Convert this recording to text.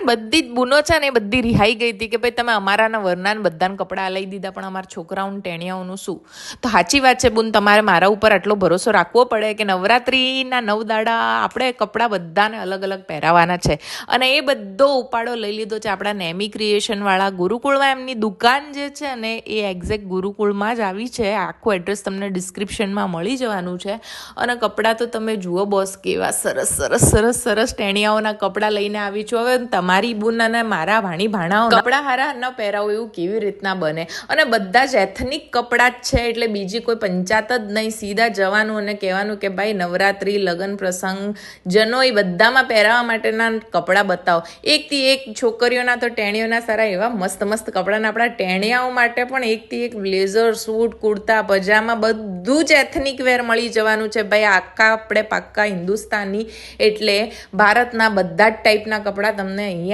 બધી જ બૂનો છે ને એ બધી રિહાઈ ગઈ હતી કે ભાઈ તમે અમારાના વરનાને બધાને કપડાં લઈ દીધા પણ અમારા છોકરાઓને ટેણિયાઓનું શું. તો સાચી વાત છે બૂન, તમારે મારા ઉપર આટલો ભરોસો રાખવો પડે કે નવરાત્રિના 9 દાડા આપણે કપડાં બધાને અલગ અલગ પહેરાવાના છે. અને એ બધો ઉપાડો લઈ લીધો છે આપણા નેમી ક્રિએશનવાળા ગુરુકુળમાં. એમની દુકાન જે છે ને એ એક્ઝેક્ટ ગુરુકુળમાં જ આવી છે. આખું એડ્રેસ તમને ડિસ્ક્રિપ્શનમાં મળી જવાનું છે. અને કપડાં તો તમે જુઓ બોસ, કેવા સરસ સરસ સરસ સરસ ટેણિયાઓના કપડાં લઈને આવી છું. હવે તમારી બૂન અને મારા ભાણી ભાણાઓ કપડાં હારા ન પહેરાવો એવું કેવી રીતના બને? અને બધા જ એથનિક કપડાં જ છે, એટલે બીજી કોઈ પંચાત જ નહીં. સીધા જવાનું અને કહેવાનું કે ભાઈ નવરાત્રિ, લગ્ન પ્રસંગ, જનોઈ બધામાં પહેરાવા માટેના કપડાં બતાવો. એકથી એક છોકરીઓના તો ટેણીઓના સારા એવા મસ્ત મસ્ત કપડાના આપણા ટેણિયાઓ માટે પણ એકથી એક બ્લેઝર, સૂટ, કુર્તા, પજામા બધું જ એથનિક વેર મળી જવાનું છે ભાઈ. આખા આપણે પાક્કા હિન્દુસ્તાની એટલે ભારતના બધા જ ટાઈપના કપડાં તમને અહીં